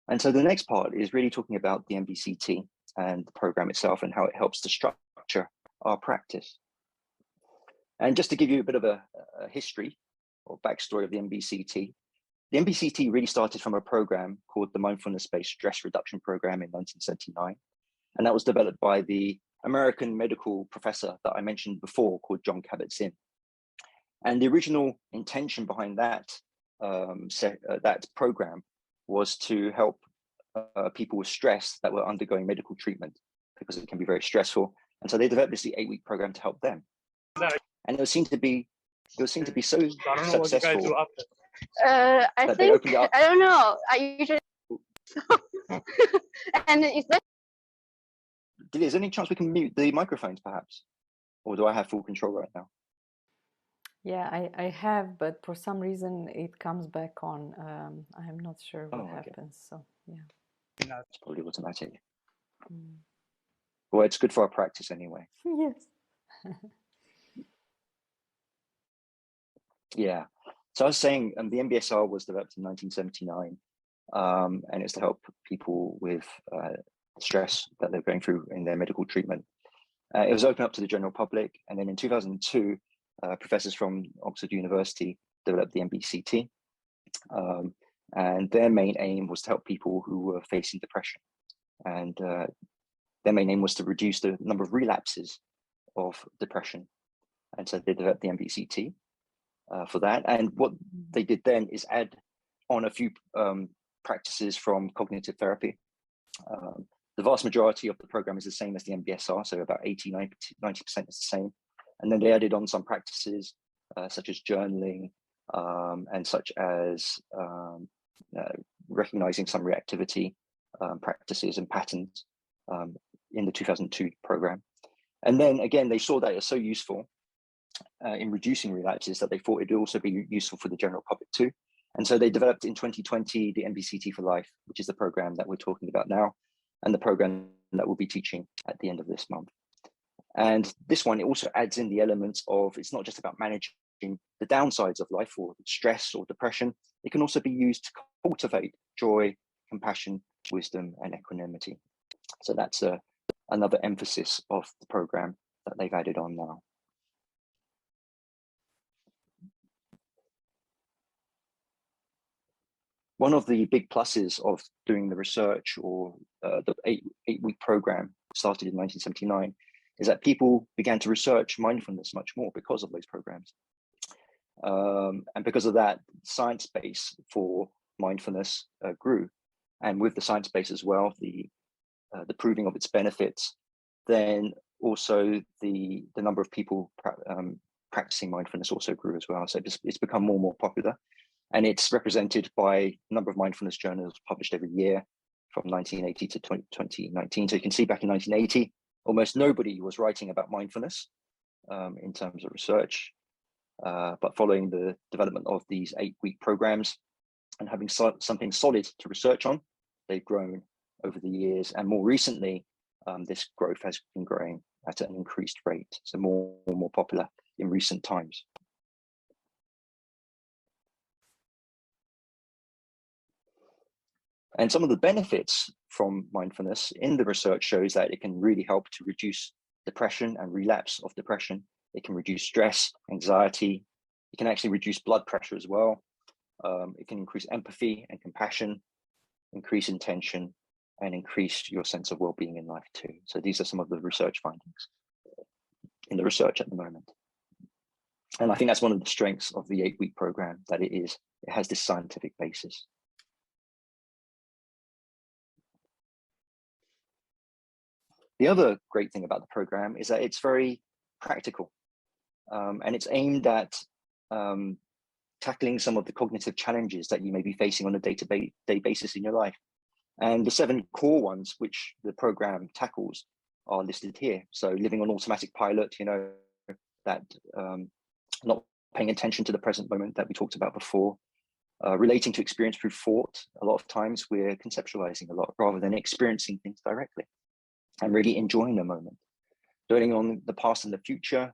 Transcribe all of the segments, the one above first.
And so the next part is really talking about the MBCT and the program itself and how it helps to structure our practice. And just to give you a bit of a history or backstory of the MBCT really started from a program called the Mindfulness-Based Stress Reduction Program in 1979. And that was developed by the American medical professor that I mentioned before called John Kabat-Zinn. And the original intention behind that, that program was to help people with stress that were undergoing medical treatment because it can be very stressful. And so they developed this 8-week program to help them. And it seemed to be so successful. I think, I don't know. I usually, and it's like, is there any chance we can mute the microphones perhaps? Or do I have full control right now? Yeah, I have, but for some reason it comes back on. I'm not sure what happens. So yeah. It's probably automatic. Well, it's good for our practice anyway. Yes. Yeah. So I was saying the MBSR was developed in 1979, and it's to help people with stress that they're going through in their medical treatment. It was open up to the general public, and then in 2002, professors from Oxford University developed the MBCT, and their main aim was to help people who were facing depression, and their main aim was to reduce the number of relapses of depression, and so they developed the MBCT for that. And what they did then is add on a few practices from cognitive therapy. The vast majority of the program is the same as the MBSR, so about 80–90% is the same. And then they added on some practices such as journaling and such as recognizing some reactivity practices and patterns in the 2002 program. And then again, they saw that it's so useful in reducing relapses that they thought it would also be useful for the general public too. And so they developed in 2020 the MBCT for Life, which is the program that we're talking about now, and the program that we'll be teaching at the end of this month. And this one, it also adds in the elements of, it's not just about managing the downsides of life or stress or depression. It can also be used to cultivate joy, compassion, wisdom, and equanimity. So that's another emphasis of the program that they've added on now. One of the big pluses of doing the research or the eight-week program started in 1979 is that people began to research mindfulness much more because of those programs. And because of that, science base for mindfulness grew. And with the science base as well, the proving of its benefits, then also the number of people practicing mindfulness also grew as well. So it's become more and more popular. And it's represented by a number of mindfulness journals published every year from 1980 to 2019. So you can see back in 1980, almost nobody was writing about mindfulness in terms of research. But following the development of these 8-week programs and having something solid to research on, they've grown over the years. And more recently, this growth has been growing at an increased rate. So more and more popular in recent times. And some of the benefits from mindfulness in the research shows that it can really help to reduce depression and relapse of depression. It can reduce stress, anxiety. It can actually reduce blood pressure as well. It can increase empathy and compassion, increase intention, and increase your sense of well-being in life too. So these are some of the research findings in the research at the moment. And I think that's one of the strengths of the 8-week program, that it has this scientific basis. The other great thing about the program is that it's very practical, and it's aimed at tackling some of the cognitive challenges that you may be facing on a day-to-day basis in your life. And the 7 core ones which the program tackles are listed here. So living on automatic pilot, that not paying attention to the present moment that we talked about before, relating to experience through thought. A lot of times we're conceptualizing a lot rather than experiencing things directly and really enjoying the moment. Dwelling on the past and the future,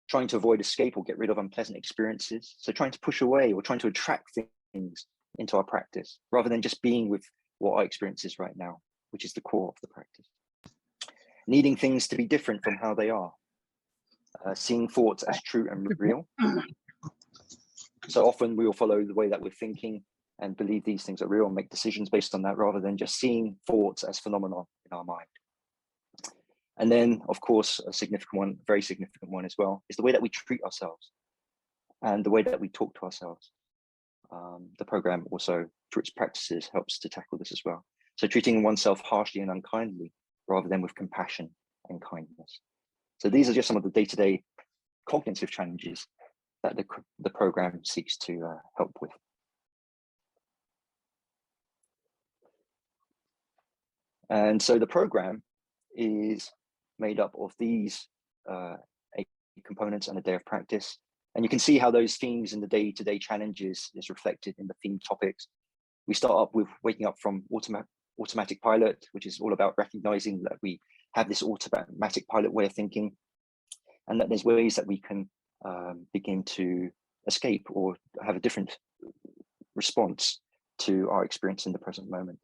trying to avoid escape or get rid of unpleasant experiences. So trying to push away or trying to attract things into our practice rather than just being with what our experience is right now, which is the core of the practice. Needing things to be different from how they are. Seeing thoughts as true and real. So often we will follow the way that we're thinking and believe these things are real and make decisions based on that, rather than just seeing thoughts as phenomenon in our mind. And then, of course, a significant one, very significant one as well, is the way that we treat ourselves and the way that we talk to ourselves. The program also, through its practices, helps to tackle this as well. So treating oneself harshly and unkindly, rather than with compassion and kindness. So these are just some of the day-to-day cognitive challenges that the program seeks to help with. And so the program is made up of these 8 components and a day of practice. And you can see how those themes in the day-to-day challenges is reflected in the theme topics. We start up with waking up from automatic pilot, which is all about recognizing that we have this automatic pilot way of thinking, and that there's ways that we can begin to escape or have a different response to our experience in the present moment.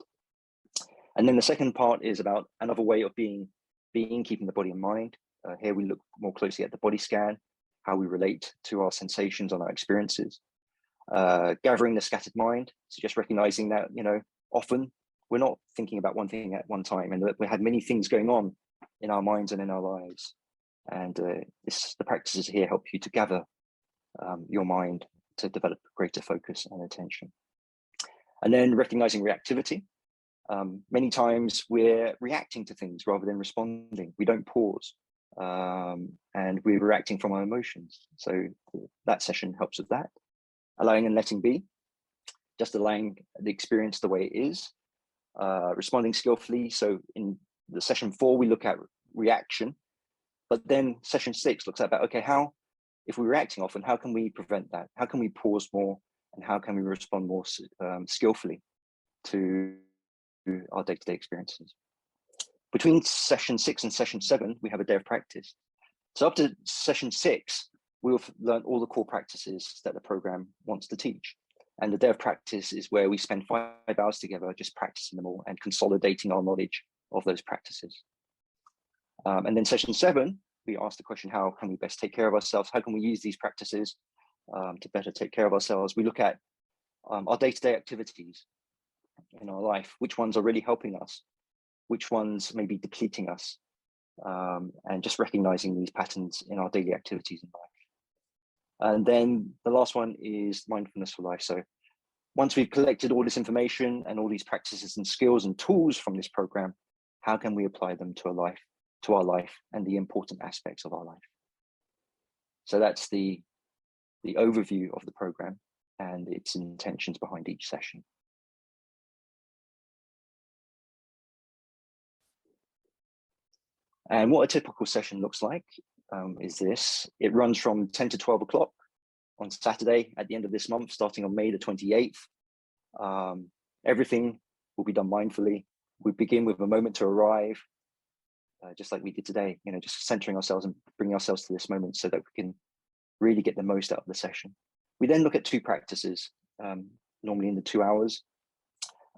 And then the second part is about another way of being keeping the body in mind. Here we look more closely at the body scan, how we relate to our sensations and our experiences. Gathering the scattered mind, so just recognizing that, you know, often we're not thinking about one thing at one time, and that we had many things going on in our minds and in our lives. And the practices here help you to gather your mind to develop greater focus and attention. And then recognizing reactivity. Many times we're reacting to things rather than responding. We don't pause, and we're reacting from our emotions. So that session helps with that. Allowing and letting be, just allowing the experience the way it is. Responding skillfully. So in the session 4, we look at reaction, but then session 6 looks at, okay, how, if we're reacting often, how can we prevent that? How can we pause more, and how can we respond more skillfully to our day-to-day experiences? Between session 6 and session 7, we have a day of practice. So up to session 6, we'll learn all the core practices that the program wants to teach. And the day of practice is where we spend 5 hours together just practicing them all and consolidating our knowledge of those practices. And then session 7, we ask the question, how can we best take care of ourselves? How can we use these practices to better take care of ourselves? We look at our day-to-day activities in our life, which ones are really helping us, which ones may be depleting us, and just recognizing these patterns in our daily activities in life. And then the last one is mindfulness for life. So once we've collected all this information and all these practices and skills and tools from this program, how can we apply them to our life and the important aspects of our life? So that's the overview of the program and its intentions behind each session. And what a typical session looks like is this. It runs from 10 to 12 o'clock on Saturday at the end of this month, starting on May the 28th. Everything will be done mindfully. We begin with a moment to arrive, just like we did today, you know, just centering ourselves and bringing ourselves to this moment so that we can really get the most out of the session. We then look at 2 practices, normally in the 2 hours,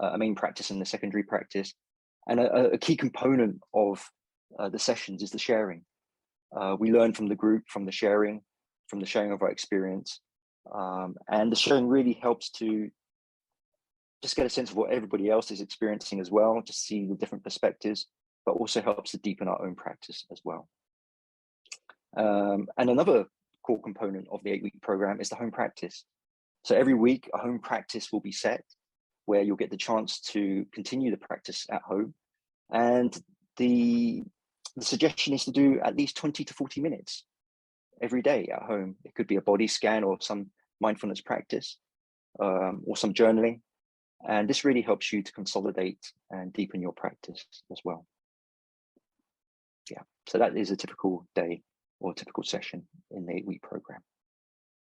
a main practice and a secondary practice. And a key component of the sessions is the sharing. We learn from the group, from the sharing of our experience. And the sharing really helps to just get a sense of what everybody else is experiencing as well, to see the different perspectives, but also helps to deepen our own practice as well. And another core component of the 8-week program is the home practice. So every week, a home practice will be set where you'll get the chance to continue the practice at home. And the suggestion is to do at least 20 to 40 minutes every day at home. It could be a body scan or some mindfulness practice or some journaling. And this really helps you to consolidate and deepen your practice as well. Yeah, so that is a typical day or typical session in the 8-week program.